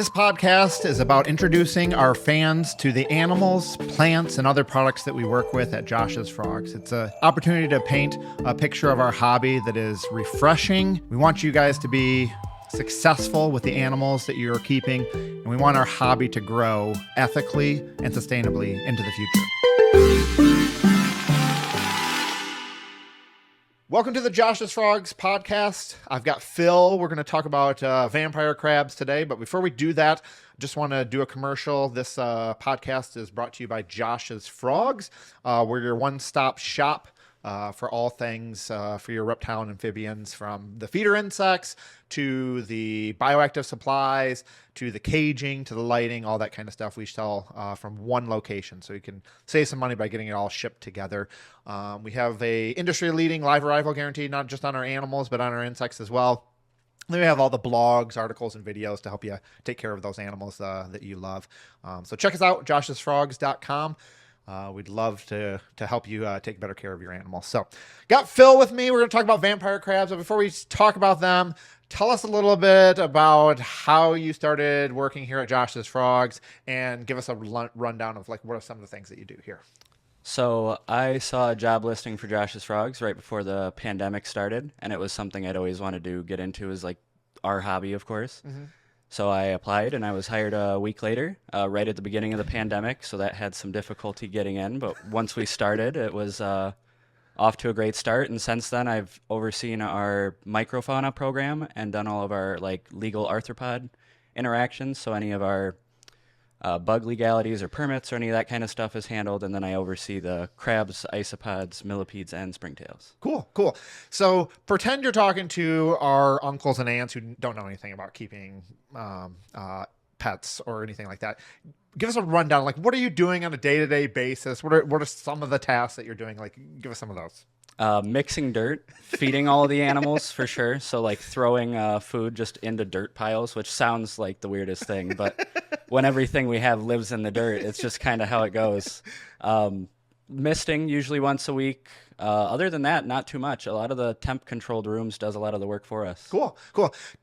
This podcast is about introducing our fans to the animals, plants, and other products that we work with at Josh's Frogs. It's an opportunity to paint a picture of our hobby that is refreshing. We want you guys to be successful with the animals that you're keeping, and we want our hobby to grow ethically and sustainably into the future. Welcome to the Josh's Frogs podcast. I've got Phil. We're going to talk about vampire crabs today, but before we do that, I just want to do a commercial. This podcast is brought to you by Josh's Frogs. We're your one-stop shop for all things for your reptile and amphibians, from the feeder insects to the bioactive supplies to the caging to the lighting, all that kind of stuff we sell from one location, so you can save some money by getting it all shipped together. We have a industry-leading live arrival guarantee, not just on our animals but on our insects as well. Then we have all the blogs, articles, and videos to help you take care of those animals that you love. So check us out, joshsfrogs.com. We'd love to help you take better care of your animals. So got Phil with me. We're going to talk about vampire crabs. But before we talk about them, tell us a little bit about how you started working here at Josh's Frogs, and give us a rundown of what are some of the things that you do here. So I saw a job listing for Josh's Frogs right before the pandemic started, and it was something I'd always wanted to get into, as our hobby, of course. Mm-hmm. So I applied, and I was hired a week later, right at the beginning of the pandemic, so that had some difficulty getting in. But once we started, it was off to a great start, and since then I've overseen our microfauna program and done all of our legal arthropod interactions, so any of our bug legalities or permits or any of that kind of stuff is handled, and then I oversee the crabs, isopods, millipedes, and springtails. Cool. So pretend you're talking to our uncles and aunts who don't know anything about keeping pets or anything like that. Give us a rundown. What are you doing on a day-to-day basis? What are some of the tasks that you're doing? Give us some of those. Mixing dirt, feeding all the animals for sure. So throwing food just into dirt piles, which sounds like the weirdest thing, but when everything we have lives in the dirt, it's just kind of how it goes. Misting usually once a week. Other than that, not too much. A lot of the temp controlled rooms does a lot of the work for us. Cool.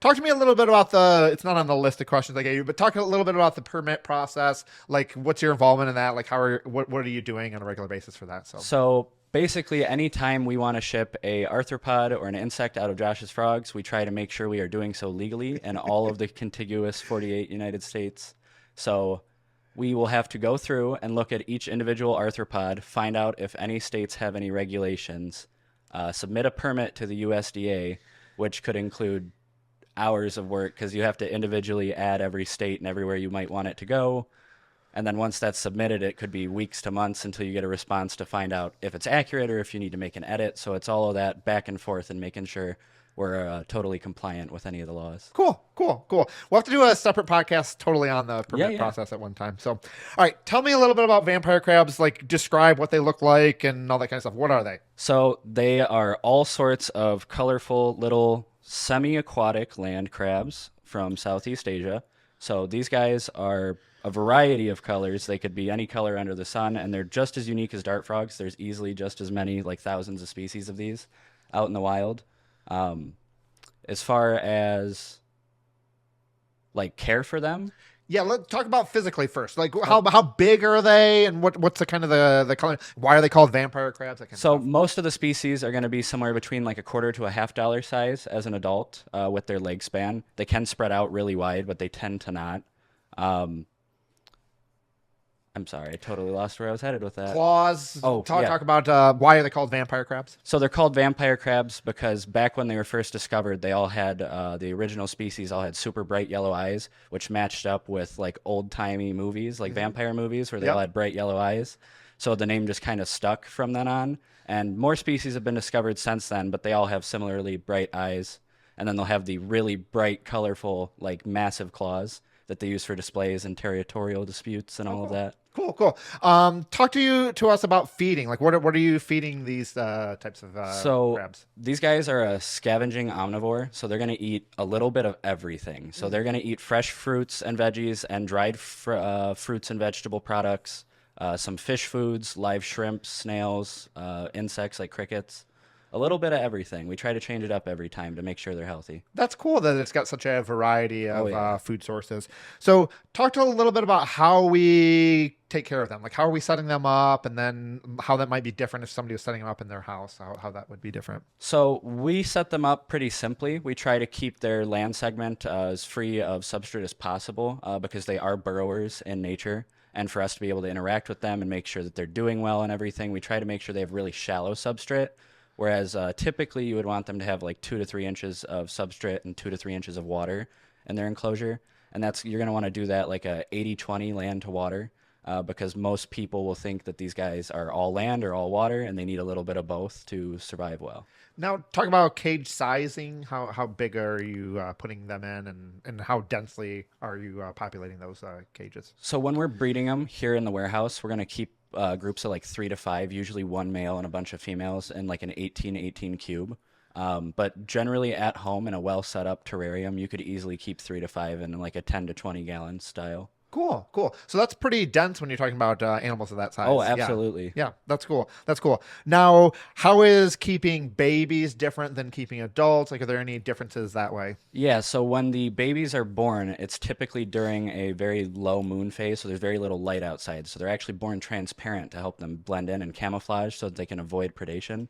Talk to me a little bit about it's not on the list of questions I gave you, but talk a little bit about the permit process. What's your involvement in that? What are you doing on a regular basis for that? So basically, anytime we want to ship a arthropod or an insect out of Josh's Frogs, we try to make sure we are doing so legally in all of the contiguous 48 United States. So we will have to go through and look at each individual arthropod, find out if any states have any regulations, submit a permit to the USDA, which could include hours of work because you have to individually add every state and everywhere you might want it to go. And then once that's submitted, it could be weeks to months until you get a response to find out if it's accurate or if you need to make an edit. So it's all of that back and forth and making sure we're totally compliant with any of the laws. Cool. We'll have to do a separate podcast totally on the permit process at one time. So, all right, tell me a little bit about vampire crabs. Describe what they look like and all that kind of stuff. What are they? So they are all sorts of colorful little semi-aquatic land crabs from Southeast Asia. So these guys are a variety of colors. They could be any color under the sun, and they're just as unique as dart frogs. There's easily just as many, thousands of species of these out in the wild. As far as care for them, let's talk about physically first. How big are they, and what's the kind of the color? Why are they called vampire crabs? That kind of stuff. Most of the species are going to be somewhere between a $quarter to a $half size as an adult with their leg span. They can spread out really wide, but they tend to not. I'm sorry, I totally lost where I was headed with that. Claws. Talk about why are they called vampire crabs? So they're called vampire crabs because back when they were first discovered, they all had, the original species all had super bright yellow eyes, which matched up with old-timey movies, vampire movies, where they all had bright yellow eyes. So the name just kind of stuck from then on. And more species have been discovered since then, but they all have similarly bright eyes. And then they'll have the really bright, colorful, massive claws that they use for displays and territorial disputes and all of that. Cool. Talk to us about feeding. What are you feeding these types of crabs? These guys are a scavenging omnivore, so they're going to eat a little bit of everything. So they're going to eat fresh fruits and veggies and dried fruits and vegetable products, some fish foods, live shrimp, snails, insects like crickets. A little bit of everything. We try to change it up every time to make sure they're healthy. That's cool that it's got such a variety Oh of yeah. food sources. So, talk to a little bit about how we take care of them. Like, how are we setting them up, and then how that might be different if somebody was setting them up in their house, how that would be different. So we set them up pretty simply. We try to keep their land segment as free of substrate as possible because they are burrowers in nature. And for us to be able to interact with them and make sure that they're doing well and everything, we try to make sure they have really shallow substrate. Whereas typically you would want them to have like 2 to 3 inches of substrate and 2 to 3 inches of water in their enclosure. And that's you're going to want to do that like a 80-20 land to water because most people will think that these guys are all land or all water, and they need a little bit of both to survive well. Now, talk about cage sizing. How big are you putting them in, and how densely are you populating those cages? So when we're breeding them here in the warehouse, we're going to keep groups of like 3 to 5, usually one male and a bunch of females in like an 18-18 cube. But generally at home in a well set up terrarium, you could easily keep 3 to 5 in like a 10 to 20 gallon style. Cool, cool. So that's pretty dense when you're talking about animals of that size. Oh, Yeah. absolutely. Yeah, that's cool. That's cool. Now, how is keeping babies different than keeping adults? Like, are there any differences that way? Yeah, so when the babies are born, it's typically during a very low moon phase, so there's very little light outside. So they're actually born transparent to help them blend in and camouflage so that they can avoid predation.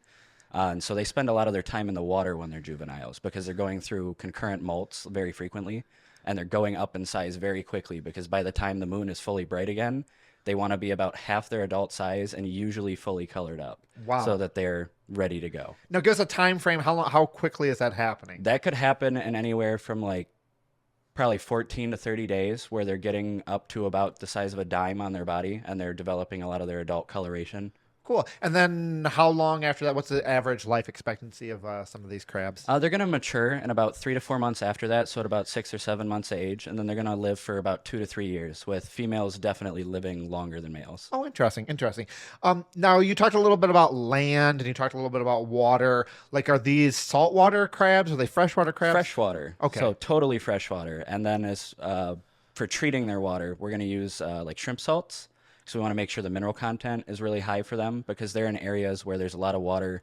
And so they spend a lot of their time in the water when they're juveniles because they're going through concurrent molts very frequently, and they're going up in size very quickly because by the time the moon is fully bright again, they want to be about half their adult size and usually fully colored up Wow. so that they're ready to go. Now, give us a time frame. How quickly is that happening? That could happen in anywhere from like probably 14 to 30 days where they're getting up to about the size of a dime on their body and they're developing a lot of their adult coloration. Cool. And then how long after that? What's the average life expectancy of some of these crabs? They're going to mature in about 3 to 4 months after that, so at about 6 or 7 months of age, and then they're going to live for about 2 to 3 years, with females definitely living longer than males. Oh, interesting, interesting. Now you talked a little bit about land, and you talked a little bit about water. Like, are these saltwater crabs? Are they freshwater crabs? Freshwater. Okay. So totally freshwater. And then as for treating their water, we're going to use like shrimp salts. So we want to make sure the mineral content is really high for them because they're in areas where there's a lot of water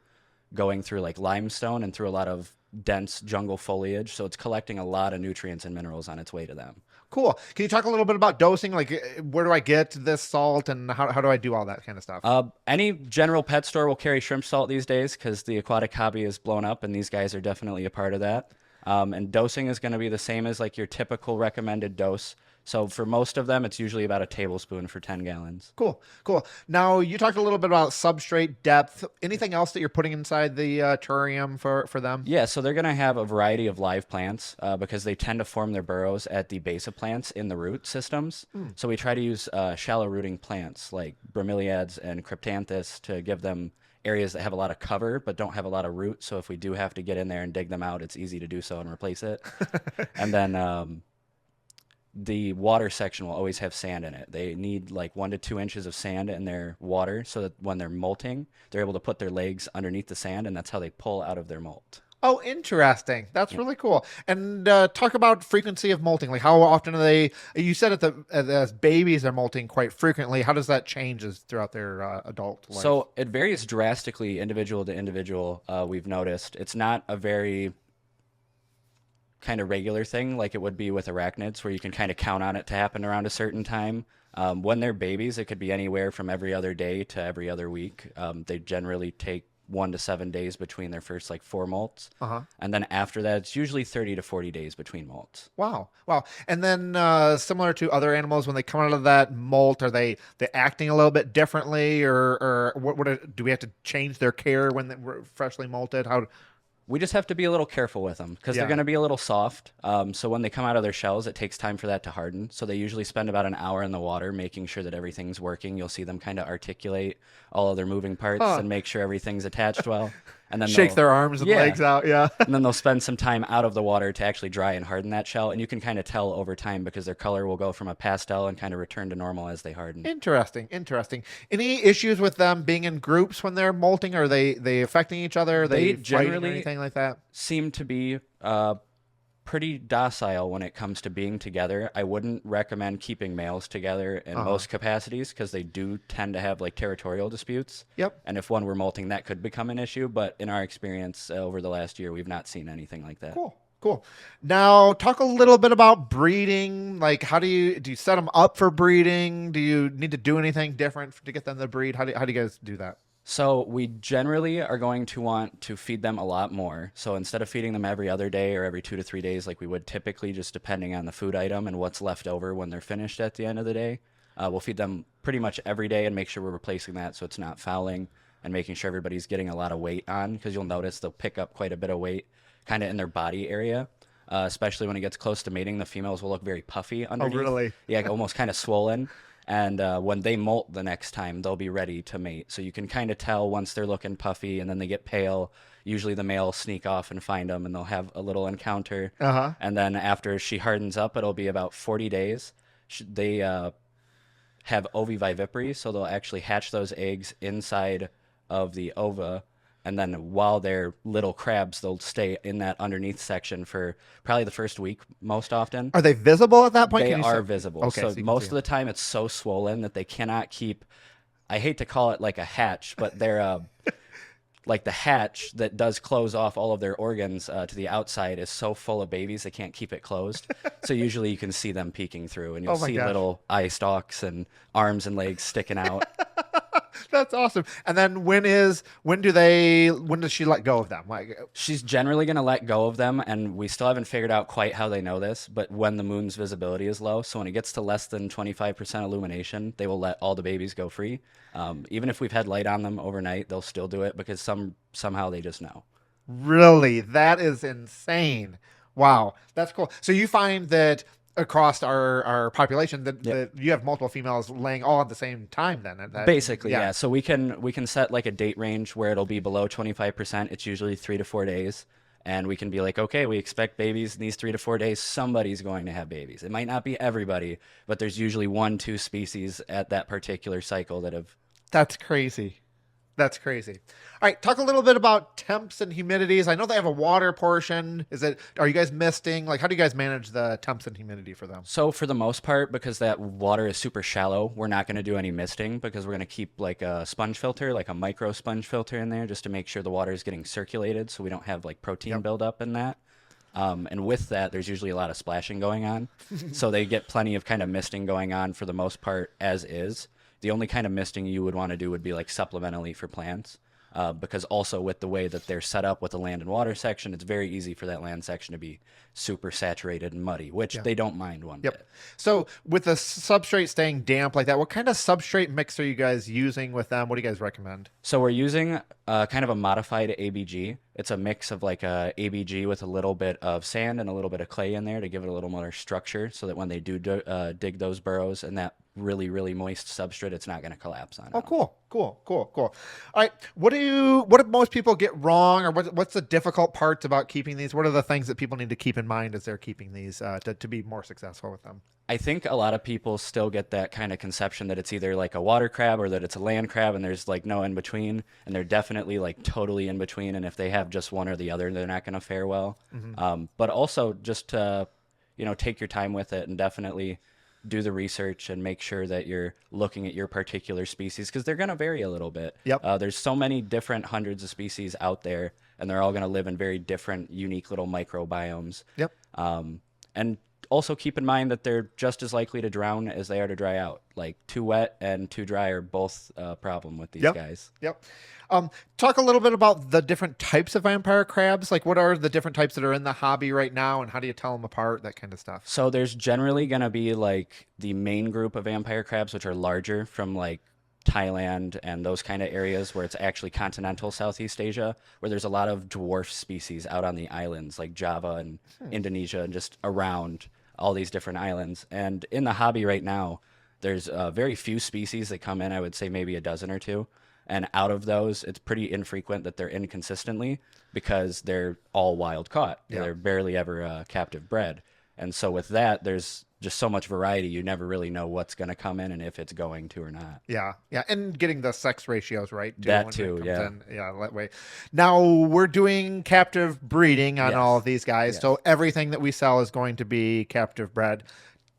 going through like limestone and through a lot of dense jungle foliage. So it's collecting a lot of nutrients and minerals on its way to them. Cool. Can you talk a little bit about dosing? Like, where do I get this salt, and how do I do all that kind of stuff? Any general pet store will carry shrimp salt these days because the aquatic hobby is blown up, and these guys are definitely a part of that. And dosing is going to be the same as like your typical recommended dose. So for most of them, it's usually about a tablespoon for 10 gallons. Cool, cool. Now you talked a little bit about substrate depth. Anything else that you're putting inside the terrarium for them? Yeah, so they're going to have a variety of live plants because they tend to form their burrows at the base of plants in the root systems. So we try to use shallow rooting plants like bromeliads and cryptanthus to give them areas that have a lot of cover but don't have a lot of root. So if we do have to get in there and dig them out, it's easy to do so and replace it. And then the water section will always have sand in it. They need like 1 to 2 inches of sand in their water so that when they're molting, they're able to put their legs underneath the sand, and that's how they pull out of their molt. Oh, interesting. That's really cool. And talk about frequency of molting. Like, how often are they? You said as babies are molting quite frequently. How does that change throughout their adult life? So it varies drastically individual to individual. We've noticed it's not a very kind of regular thing like it would be with arachnids where you can kind of count on it to happen around a certain time. When they're babies, it could be anywhere from every other day to every other week. They generally take 1 to 7 days between their first like 4 molts. And then after that, it's usually 30 to 40 days between molts. Wow, wow. And then similar to other animals, when they come out of that molt, are they acting a little bit differently, or do we have to change their care when they're freshly molted? How? We just have to be a little careful with them because they're going to be a little soft. So when they come out of their shells, it takes time for that to harden. So they usually spend about an hour in the water making sure that everything's working. You'll see them kind of articulate all of their moving parts and make sure everything's attached well. And then Shake their arms and legs out, yeah. And then they'll spend some time out of the water to actually dry and harden that shell. And you can kind of tell over time because their color will go from a pastel and kind of return to normal as they harden. Interesting, interesting. Any issues with them being in groups when they're molting? Are they affecting each other? Are they fighting or generally anything like that? seem to be pretty docile when it comes to being together. I wouldn't recommend keeping males together in most capacities because they do tend to have like territorial disputes. Yep. And if one were molting, that could become an issue. But in our experience over the last year, we've not seen anything like that. Cool. Cool. Now, talk a little bit about breeding. Like, how do you set them up for breeding? Do you need to do anything different to get them to breed? How do you guys do that? So we generally are going to want to feed them a lot more. So instead of feeding them every other day or every 2 to 3 days like we would typically, just depending on the food item and what's left over when they're finished at the end of the day, we'll feed them pretty much every day and make sure we're replacing that so it's not fouling and making sure everybody's getting a lot of weight on, because you'll notice they'll pick up quite a bit of weight kind of in their body area. Especially when it gets close to mating, the females will look very puffy underneath. Oh, really? Yeah, almost kind of swollen. And when they molt the next time, they'll be ready to mate. So you can kind of tell once they're looking puffy and then they get pale. Usually the male will sneak off and find them and they'll have a little encounter. And then after she hardens up, it'll be about 40 days. They have oviviviparity, so they'll actually hatch those eggs inside of the ova. And then while they're little crabs, they'll stay in that underneath section for probably the first week most often. Are they visible at that point? They are visible. Okay, so so most of the time it's so swollen that they cannot keep, I hate to call it like a hatch, but they're like the hatch that does close off all of their organs to the outside is so full of babies they can't keep it closed. So usually you can see them peeking through and you'll see little eye stalks and arms and legs sticking out. That's awesome. And then when does she let go of them? Like, she's generally going to let go of them, and we still haven't figured out quite how they know this, but when the moon's visibility is low, so when it gets to less than 25% illumination, they will let all the babies go free. Even if we've had light on them overnight, they'll still do it because somehow they just know. Really? That is insane. Wow. That's cool. So you find that across our population that you have multiple females laying all at the same time then? Basically, yeah. So we can set like a date range where it'll be below 25%. It's usually 3 to 4 days. And we can be like, okay, we expect babies in these 3 to 4 days. Somebody's going to have babies. It might not be everybody, but there's usually 1-2 species at that particular cycle that have. That's crazy. That's crazy. All right, talk a little bit about temps and humidities. I know they have a water portion. Are you guys misting? Like, how do you guys manage the temps and humidity for them? So for the most part, because that water is super shallow, we're not going to do any misting because we're going to keep like a sponge filter, like a micro sponge filter in there just to make sure the water is getting circulated so we don't have like protein buildup in that. And with that, there's usually a lot of splashing going on. So they get plenty of kind of misting going on for the most part as is. The only kind of misting you would want to do would be like supplementally for plants, because also with the way that they're set up with the land and water section, it's very easy for that land section to be super saturated and muddy, which they don't mind one bit. So with the substrate staying damp like that, what kind of substrate mix are you guys using with them? What do you guys recommend? So we're using kind of a modified ABG. It's a mix of like a ABG with a little bit of sand and a little bit of clay in there to give it a little more structure so that when they do dig those burrows and that really, really moist substrate, it's not going to collapse on it. Oh, cool. All right. What do most people get wrong, or what's the difficult parts about keeping these? What are the things that people need to keep in mind as they're keeping these to be more successful with them? I think a lot of people still get that kind of conception that it's either like a water crab or that it's a land crab and there's like no in between, and they're definitely like totally in between, and if they have just one or the other, they're not going to fare well. But also just to, take your time with it and definitely do the research and make sure that you're looking at your particular species because they're going to vary a little bit. There's so many different hundreds of species out there, and they're all going to live in very different, unique little microbiomes. And also keep in mind that they're just as likely to drown as they are to dry out. Like too wet and too dry are both a problem with these guys. Talk a little bit about the different types of vampire crabs. Like, what are the different types that are in the hobby right now, and how do you tell them apart? That kind of stuff. So there's generally going to be like the main group of vampire crabs, which are larger from like Thailand and those kind of areas where it's actually continental Southeast Asia, where there's a lot of dwarf species out on the islands like Java and Indonesia and just around all these different islands. And in the hobby right now, there's very few species that come in. I would say maybe a dozen or two. And out of those, it's pretty infrequent that they're in consistently because they're all wild caught. They're barely ever captive bred. And so with that, there's just so much variety. You never really know what's going to come in and if it's going to or not. Yeah, yeah, and getting the sex ratios right too. That when too, it comes yeah. in. Yeah, that way. Now we're doing captive breeding on all Yes. of these guys, Yes. so everything that we sell is going to be captive bred.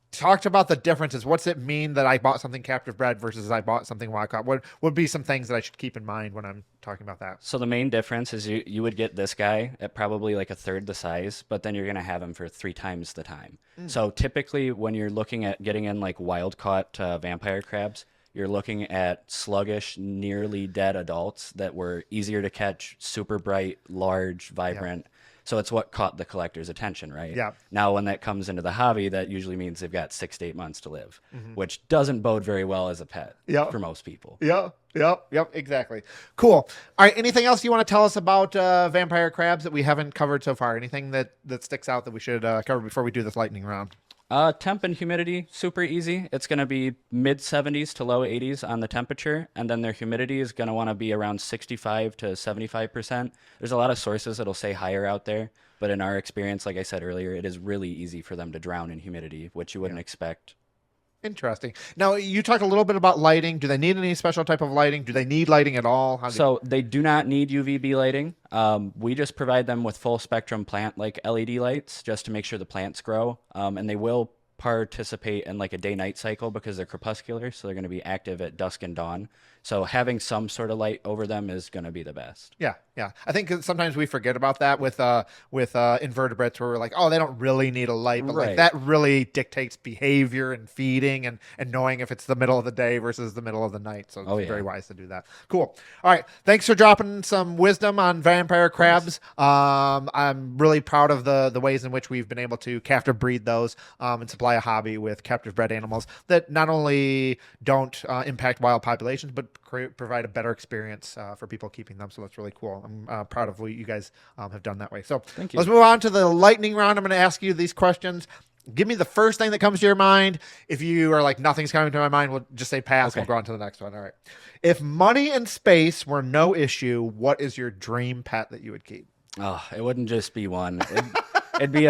Talked about the differences. What's it mean that I bought something captive bred versus I bought something wild caught? What would be some things that I should keep in mind when I'm talking about that? So the main difference is you would get this guy at probably like a third the size, but then you're going to have him for 3 times the time. So typically when you're looking at getting in like wild caught vampire crabs, you're looking at sluggish, nearly dead adults that were easier to catch, super bright, large, vibrant. So it's what caught the collector's attention, right? Yeah. Now, when that comes into the hobby, that usually means they've got 6 to 8 months to live, which doesn't bode very well as a pet Yeah. for most people. Yep, exactly. Cool. All right, anything else you want to tell us about vampire crabs that we haven't covered so far? Anything that sticks out that we should cover before we do this lightning round? Temp and humidity, super easy. It's going to be mid 70s to low 80s on the temperature, and then their humidity is going to want to be around 65 to 75%. There's a lot of sources that'll say higher out there, but in our experience, like I said earlier, it is really easy for them to drown in humidity, which you wouldn't expect. Interesting. Now, you talked a little bit about lighting. Do they need any special type of lighting? Do they need lighting at all? So they do not need UVB lighting. We just provide them with full spectrum plant like LED lights just to make sure the plants grow. And they will participate in like a day-night cycle because they're crepuscular, so they're going to be active at dusk and dawn. So having some sort of light over them is going to be the best. Yeah. I think sometimes we forget about that with invertebrates, where we're like, oh, they don't really need a light, but like Right. that really dictates behavior and feeding and knowing if it's the middle of the day versus the middle of the night. So it's very wise to do that. Cool. All right. Thanks for dropping some wisdom on vampire crabs. I'm really proud of the ways in which we've been able to captive breed those and supply a hobby with captive bred animals that not only don't impact wild populations, but provide a better experience for people keeping them. So that's really cool. I'm proud of what you guys have done that way. So Thank you. let's move on to the lightning round. I'm going to ask you these questions. Give me the first thing that comes to your mind. If you are like, nothing's coming to my mind, we'll just say pass. Okay. We'll go on to the next one. All right. If money and space were no issue, what is your dream pet that you would keep? Oh, it wouldn't just be one. It'd be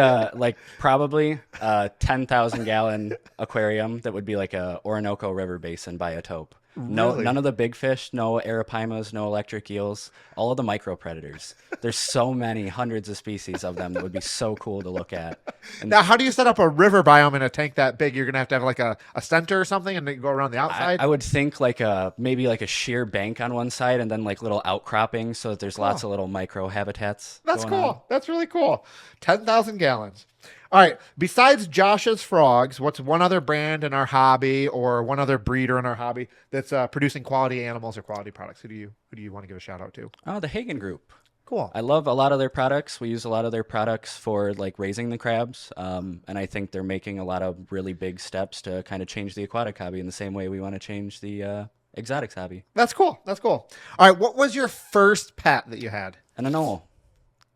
probably a 10,000 gallon aquarium that would be like a Orinoco River basin biotope. No, Really? none of the big fish, no arapimas, no electric eels, all of the micro predators. There's so many, hundreds of species of them that would be so cool to look at. And Now, how do you set up a river biome in a tank that big? You're going to have like a center or something and then go around the outside? I would think like maybe like a sheer bank on one side and then like little outcroppings so that there's lots of little micro habitats. That's going cool. on. That's really cool. 10,000 gallons. All right. Besides Josh's Frogs, what's one other brand in our hobby or one other breeder in our hobby that's producing quality animals or quality products? Who do you want to give a shout out to? Oh, the Hagen Group. Cool. I love a lot of their products. We use a lot of their products for like raising the crabs. And I think they're making a lot of really big steps to kind of change the aquatic hobby in the same way we want to change the exotics hobby. That's cool. That's cool. All right. What was your first pet that you had? An anole.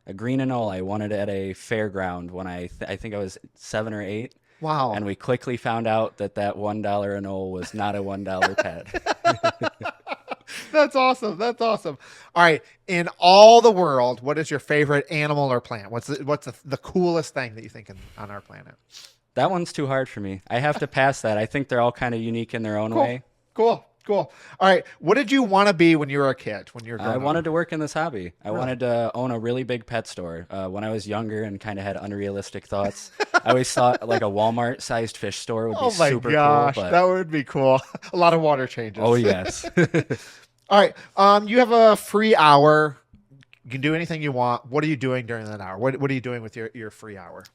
A green anole. I wanted it at a fairground when I think I was 7 or 8. Wow. And we quickly found out that $1 anole was not a $1 pet. That's awesome. That's awesome. All right. In all the world, what is your favorite animal or plant? What's the coolest thing that you think on our planet? That one's too hard for me. I have to pass that. I think they're all kind of unique in their own way. Cool. All right. What did you want to be when you were a kid? When you were growing I up? wanted to work in this hobby. I wanted to own a really big pet store. When I was younger and kind of had unrealistic thoughts, I always thought like a Walmart-sized fish store would be Oh my super gosh, cool. But that would be cool. A lot of water changes. oh yes, All right. You have a free hour. You can do anything you want. What are you doing during that hour? What are you doing with your free hour?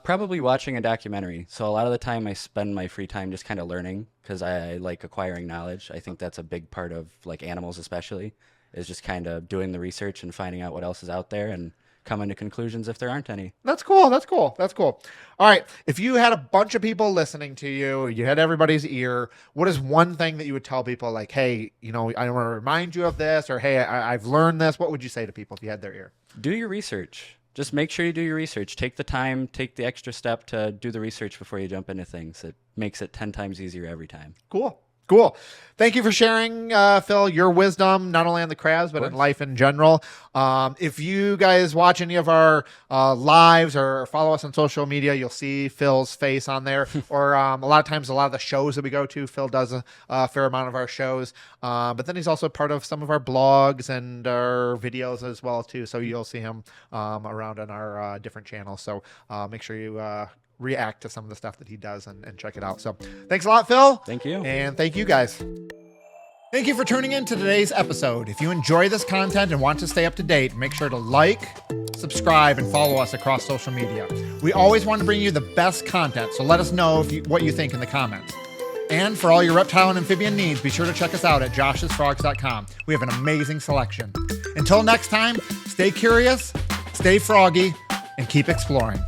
probably watching a documentary. So a lot of the time I spend my free time just kind of learning because I like acquiring knowledge. I think that's a big part of like animals, especially, is just kind of doing the research and finding out what else is out there and coming to conclusions if there aren't any. That's cool. That's cool. That's cool. All right. If you had a bunch of people listening to you, you had everybody's ear, what is one thing that you would tell people like, hey, I want to remind you of this, or hey, I've learned this. What would you say to people if you had their ear? Do your research. Just make sure you do your research. Take the time, take the extra step to do the research before you jump into things. It makes it 10 times easier every time. Cool. Cool. Thank you for sharing, Phil, your wisdom, not only on the crabs, but in life in general. If you guys watch any of our lives or follow us on social media, you'll see Phil's face on there. Or a lot of times, a lot of the shows that we go to, Phil does a fair amount of our shows. But then he's also part of some of our blogs and our videos as well, too. So you'll see him around on our different channels. So make sure you react to some of the stuff that he does and check it out. So thanks a lot, Phil. Thank you. And thank you guys. Thank you for tuning in to today's episode. If you enjoy this content and want to stay up to date, make sure to like, subscribe, and follow us across social media. We always want to bring you the best content, so let us know what you think in the comments. And for all your reptile and amphibian needs, be sure to check us out at joshsfrogs.com. We have an amazing selection. Until next time, stay curious, stay froggy, and keep exploring.